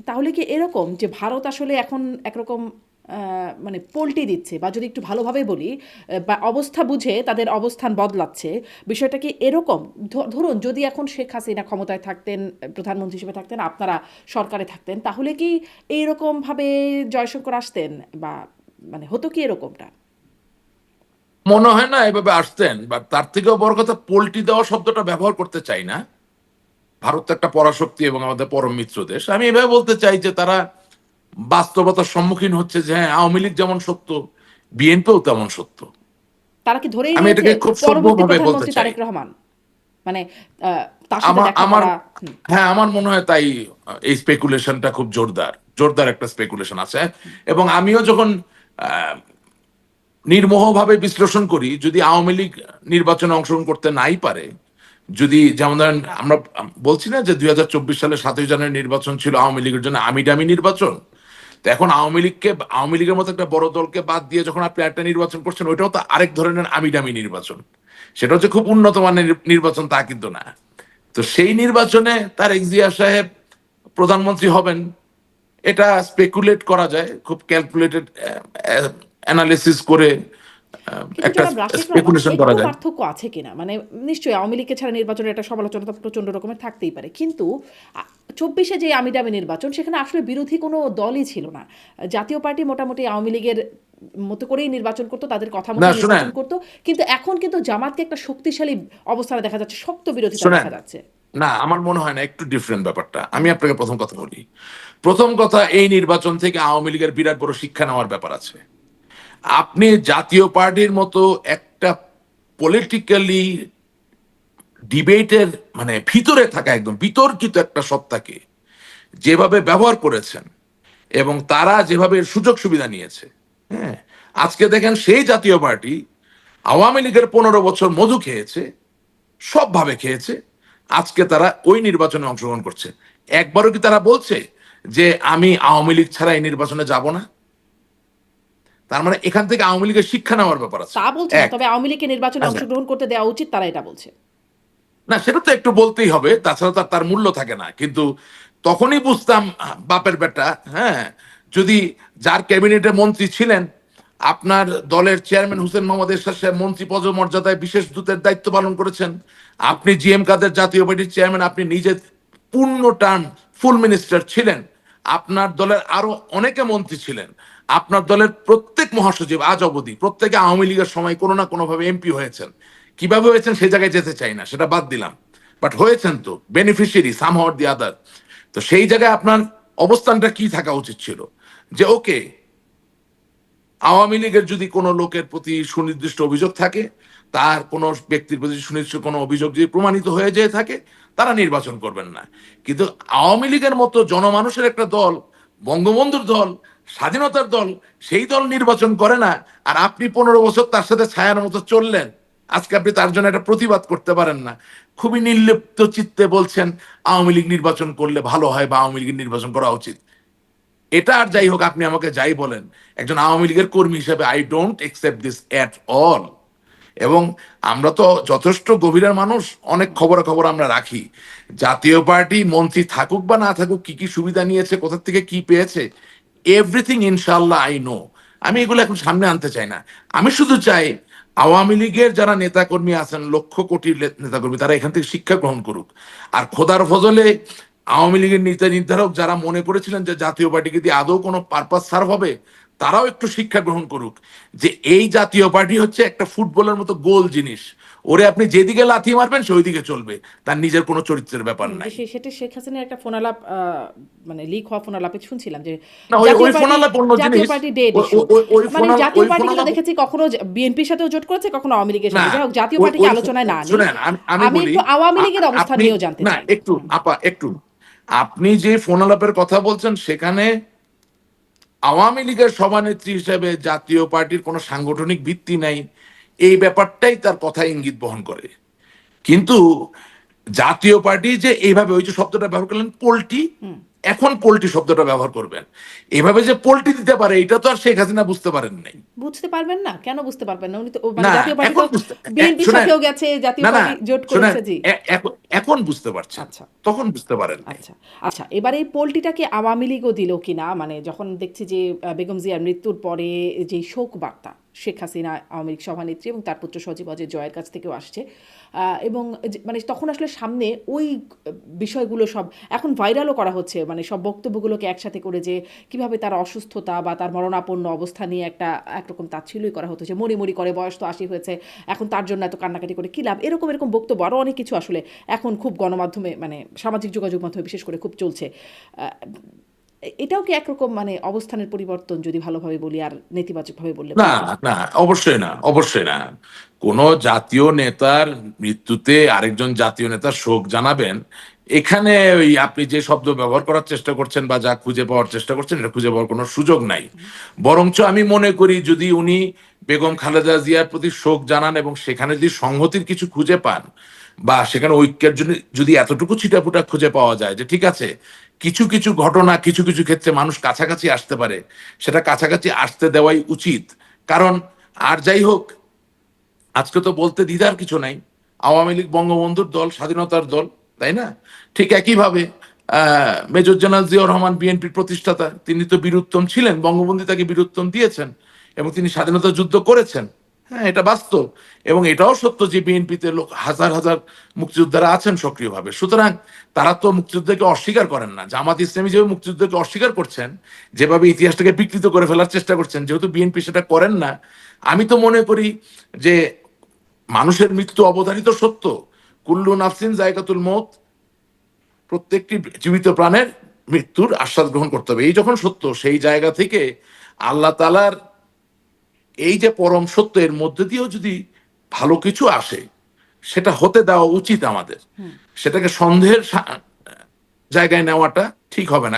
তাহলে কি এরকম যে ভারত আসলে এখন একরকম মানে পল্টি দিচ্ছে, বা যদি একটু ভালোভাবে বলি, বা অবস্থা বুঝে তাদের অবস্থান বদলাচ্ছে, বিষয়টা কি এরকম? ধরুন যদি এখন শেখ হাসিনা ক্ষমতায় থাকতেন, প্রধানমন্ত্রী হিসেবে থাকতেন, আপনারা সরকারে থাকতেন, তাহলে কি এইরকমভাবে জয়শঙ্কর আসতেন, বা মানে হতো কি এরকমটা? মনে হয় না এভাবে আসতেন, বা তার থেকেও বড় কথা পোল্টি দেওয়া শব্দটা ব্যবহার করতে চাই না। ভারত তো একটা পরাশক্তি এবং আমাদের পরম মিত্র দেশ। আমি এভাবে বলতে চাই যে তারা বাস্তবতার সম্মুখীন হচ্ছে যে হ্যাঁ, আওয়ামী লীগ যেমন সত্য, বিএনপিও তেমন সত্য। তারা কি ধরেই আমি নিয়েছে এটাকে খুব পরবর্তী সভ্যভাবে বলতে প্রধানমন্ত্রী চাই। তারেক রহমান? মানে তার সাথে আমার দেখা আমার করা। হুম। হ্যাঁ, আমার মনে হয় তাই। এই স্পেকুলেশনটা খুব জোরদার জোরদার একটা স্পেকুলেশন আছে। এবং আমিও যখন আহ, নির্মোহভাবে বিশ্লেষণ করি, যদি আওয়ামী লীগ নির্বাচনে অংশগ্রহণ করতে নাই পারে, যদি যেমন ধরেন আমরা বলছি না যে 2024 সালে 7ই জানুয়ারি নির্বাচন ছিল আওয়ামী লীগের জন্য আমিডামি নির্বাচন। তো এখন আওয়ামী লীগের মতো একটা বড় দলকে বাদ দিয়ে যখন আপনি একটা নির্বাচন করছেন, ওইটাও তো আরেক ধরনের আমিডামি নির্বাচন। সেটা হচ্ছে খুব উন্নত মানের নির্বাচন, তা কিন্তু না। তো সেই নির্বাচনে তারেক জিয়া সাহেব প্রধানমন্ত্রী হবেন, এটা স্পেকুলেট করা যায়, খুব ক্যালকুলেটেড অ্যানালিসিস করে কিন্তু একটা জনাব রাশেদ রহমান, স্পেকুলেশন করা একটু যায়। পার্থক্য আছে কিনা? মানে নিশ্চয়ই আওয়ামী লীগকে ছাড়া নির্বাচনের একটা সমালোচনা তো প্রচণ্ড রকমের থাকতেই পারে, কিন্তু 24-এ যে আমিডামি নির্বাচন, সেখানে আসলে বিরোধী কোনো দলই ছিল না। জাতীয় পার্টি মোটামুটি আওয়ামী লীগের মতো করেই নির্বাচন করতো, তাদের কথা না মতোই শুনেন, নির্বাচন করতো। কিন্তু এখন কিন্তু জামাতকে একটা শক্তিশালী অবস্থানে দেখা যাচ্ছে, শক্ত বিরোধিতা শুনেন, দেখা যাচ্ছে। না আমার মনে হয় না, একটু ডিফারেন্ট ব্যাপারটা। আমি আপনাকে প্রথম কথা বলি। প্রথম কথা, এই নির্বাচন থেকে আওয়ামী লীগের বিরাট বড় শিক্ষা নেওয়ার ব্যাপার আছে। আপনি জাতীয় পার্টির মতো একটা পলিটিক্যালি ডিবেটের মানে ভিতরে থাকা একদম বিতর্কিত একটা সত্তাকে যেভাবে ব্যবহার করেছেন, এবং তারা যেভাবে এর সুযোগ সুবিধা নিয়েছে, হ্যাঁ, আজকে দেখেন সেই জাতীয় পার্টি আওয়ামী লীগের 15 বছর মধু খেয়েছে, সবভাবে খেয়েছে। আজকে তারা ওই নির্বাচনে অংশগ্রহণ করছে। একবারও কি তারা বলছে যে আমি আওয়ামী লীগ ছাড়া এই নির্বাচনে যাব না? তার মানে এখান থেকে আওয়ামী লীগের শিক্ষা নেওয়ার ব্যাপার আছে। তা বলছে না, এক, তবে আওয়ামী লীগকে নির্বাচনে আচ্ছা, অংশগ্রহণ করতে দেওয়া উচিত, তারা এটা বলছে। না সেটা তো একটু বলতেই হবে, তাছাড়া তার তার মূল্য থাকে না। কিন্তু তখনই বুঝতাম বাপের বেটা, হ্যাঁ, যদি যার ক্যাবিনেটে মন্ত্রী ছিলেন, আপনার দলের চেয়ারম্যান হোসেন মোহাম্মদ এরশাদ সাহেব মন্ত্রী পদমর্যাদায় বিশেষ দূতের দায়িত্ব পালন করেছেন। আপনি জিএম কাদের জাতীয় পার্টির চেয়ারম্যান, আপনি নিজে পূর্ণ টার্ম ফুল মিনিস্টার ছিলেন। আপনার দলের আরো অনেকে মন্ত্রী ছিলেন। আপনার দলের প্রত্যেক মহাসচিব আজ অবধি প্রত্যেকে আওয়ামী লীগের সময় কোনো না কোনো ভাবে এমপি হয়েছেন। কিভাবে হয়েছেন সে জায়গায় যেতে চাই না, সেটা বাদ দিলাম। বাট হয়েছেন তো, বেনিফিশিয়ারি সাম অর দি আদার। তো সেই জায়গায় আপনার অবস্থানটা কি থাকা উচিত ছিল? যে ওকে, আওয়ামী লীগের যদি কোনো লোকের প্রতি সুনির্দিষ্ট অভিযোগ থাকে, তার কোনো ব্যক্তির প্রতি সুনির্দিষ্ট কোনো অভিযোগ যদি প্রমাণিত হয়ে যেয়ে থাকে, তারা নির্বাচন করবেন না। কিন্তু আওয়ামী লীগের মতো জনমানুষের একটা দল, বঙ্গবন্ধুর দল, স্বাধীনতার দল, সেই দল নির্বাচন করে না। আর আপনি 15 বছর তার সাথে ছায়ার মতো চললেন, আজকে আপনি তার জন্য একটা প্রতিবাদ করতে পারেন না। খুবই নির্লিপ্ত চিত্তে বলছেন আওয়ামী লীগ নির্বাচন করলে ভালো হয় বা আওয়ামী লীগের নির্বাচন করা উচিত। এটা আর যাই হোক, আপনি আমাকে যাই বলেন, একজন আওয়ামী লীগের কর্মী হিসেবে I don't accept this at all. এবং আমরা তো যথেষ্ট গভীরের মানুষ, অনেক খবরাখবর আমরা রাখি। জাতীয় পার্টি মন্ত্রী থাকুক বা না থাকুক, কি কি সুবিধা নিয়েছে, কোথা থেকে কি পেয়েছে, এভরিথিং ইনশাল্লাহ আই নো। আমি এগুলো এখন সামনে আনতে চাই না। আমি শুধু চাই আওয়ামী লীগের যারা নেতাকর্মী আছেন, লক্ষ কোটির নেতাকর্মী, তারা এখান থেকে শিক্ষা গ্রহণ করুক। আর খোদার ফজলে আওয়ামী লীগের নীতি নির্ধারক যারা মনে করেছিলেন যে জাতীয় পার্টিকে দিয়ে আদৌ কোনো পারপাস সার্ভ হবে, তারাও একটু শিক্ষা গ্রহণ করুক যে এই জাতীয় পার্টি হচ্ছে একটা ফুটবলের মতো গোল জিনিস। ওরে আপনি যেদিকে লাথি মারবেন সে ওইদিকে চলবে, তার নিজের কোনো চরিত্রের ব্যাপার যে নাই। সেটা শেখ হাসিনার একটা ফোনালাপ, মানে লিক হওয়া ফোনালাপে শুনছিলাম যে না, ওই জাতীয় ওই পার্টি, ফোনালাপ অন্য জাতীয় জিনিস। পার্টি ডেড ওই ইস্যু। ওই ওই মানে জাতীয় ওই পার্টি কিন্তু ফোনালাপ দেখেছি কখনো বিএনপির সাথেও জোট করেছে, কখনো আওয়ামী লীগের না। সাথে। যাই হোক, জাতীয় ওই পার্টিকে ওই আলোচনায় না আনি। শুনেন, আমি আমি বলি, একটু আওয়ামী লীগের অবস্থান আপনি, নিয়েও জানতে না চাই। একটু আপা একটু, আপনি যে ফোনালাপের কথা বলছেন সেখানে আওয়ামী লীগের সভানেত্রী হিসেবে জাতীয় পার্টির কোনো সাংগঠনিক ভিত্তি নাই, এই ব্যাপারটাই তার কথা ইঙ্গিত বহন করে। কিন্তু জাতীয় পার্টি যে এইভাবে, ওই যে শব্দটা ব্যবহার করলেন পোল্টি, এখন পোল্টি শব্দটা ব্যবহার করবেন, এভাবে যে পোল্টি দিতে পারে এটা তো আর শেখ হাসিনা বুঝতে পারেন নাই। বুঝতে পারবেন না? কেন বুঝতে পারবেন না? উনি তো মানে না, জাতীয় পার্টি এখন তো বুঝতে বিএনপির শোনেন, সাথেও গেছে, জাতীয় না, না, পার্টি জোট শোনেন, করেছে। জি। এখন বুঝতে পারছেন। আচ্ছা। তখন বুঝতে পারেন নাই। আচ্ছা, আচ্ছা। এবার এই পোলটিটাকে আওয়ামী লীগও দিল কিনা? মানে যখন দেখছি যে বেগম জিয়ার মৃত্যুর পরে যেই শোক বার্তা শেখ হাসিনা আওয়ামী লীগ সভানেত্রী এবং তার পুত্র সজীব অজয় জয়ের কাছ থেকেও আসছে। এবং মানে তখন আসলে সামনে ওই বিষয়গুলো সব এখন ভাইরালও করা হচ্ছে। মানে সব বক্তব্যগুলোকে একসাথে করে যে কিভাবে তার অসুস্থতা বা তার মরণাপন্ন অবস্থা নিয়ে একরকম তাচ্ছিল্যই করা হতো যে মরি করে বয়স তো ৮০ হয়েছে। এখন তার জন্য এত কান্নাকাটি করে কী লাভ? এরকম বক্তব্য আরও অনেক কিছু আসলে এখন খুব গণমাধ্যমে মানে সামাজিক যোগাযোগ মাধ্যমে বিশেষ করে খুব চলছে। এটাও কি একরকম মানে অবস্থানের পরিবর্তন যদি ভালোভাবে বলি আর নেতিবাচকভাবে বললে না, বলবেন? না, অবশ্যই না, অবশ্যই না। কোন জাতীয় নেতার মৃত্যুতে আরেকজন জাতীয় নেতার শোক জানাবেন, এখানে ওই আপনি যে শব্দ ব্যবহার করার চেষ্টা করছেন বা যা খুঁজে পাওয়ার চেষ্টা করছেন, এটা খুঁজে পাওয়ার কোনো সুযোগ নাই। বরঞ্চ আমি মনে করি যদি উনি বেগম খালেদা জিয়ার প্রতি শোক জানান এবং সেখানে যদি সংহতির কিছু খুঁজে পান বা সেখানে ঐক্যের জন্য যদি এতটুকু ছিটাফুটা খুঁজে পাওয়া যায় যে ঠিক আছে, কিছু কিছু ঘটনা কিছু কিছু ক্ষেত্রে মানুষ কাছাকাছি আসতে পারে, সেটা কাছাকাছি আসতে দেওয়াই উচিত। কারণ আর যাই হোক, আজকে তো বলতে দ্বিধার কিছু নাই, আওয়ামী লীগ বঙ্গবন্ধুর দল, স্বাধীনতার দল, তাই না? ঠিক একইভাবে মেজর জেনারেল জিয়াউর রহমান বিএনপির প্রতিষ্ঠাতা, তিনি তো বীরুত্তম ছিলেন, বঙ্গবন্ধু তাকে বীরুত্তম দিয়েছেন এবং তিনি স্বাধীনতা যুদ্ধ করেছেন। হ্যাঁ, এটা বাস্তব। এবং এটাও সত্য যে বিএনপিতে লোক হাজার হাজার মুক্তিযোদ্ধারা আছেন সক্রিয়ভাবে। সুতরাং তারা তো মুক্তিযুদ্ধকে অস্বীকার করেন না। জামাত ইসলামী যেভাবে মুক্তিযুদ্ধকে অস্বীকার করছেন, যেভাবে ইতিহাসটাকে বিকৃত করে ফেলার চেষ্টা করছেন, যেহেতু বিএনপি সেটা করেন না, আমি তো মনে করি যে মানুষের মৃত্যু অবধারিত সত্য। কুল্লু নাফসিন জায়গাতুল মৌত, প্রত্যেকটি জীবিত প্রাণের মৃত্যুর আশ্বাস গ্রহণ করতে হবে। এই যখন সত্য, সেই জায়গা থেকে আল্লাহ তাআলার এই যে পরম সত্য, এর মধ্যে দিয়েও যদি ভালো কিছু আসে, সেটা হতে দেওয়া উচিত আমাদের। সেটাকে সন্দেহের জায়গায় নেওয়াটা ঠিক হবে না।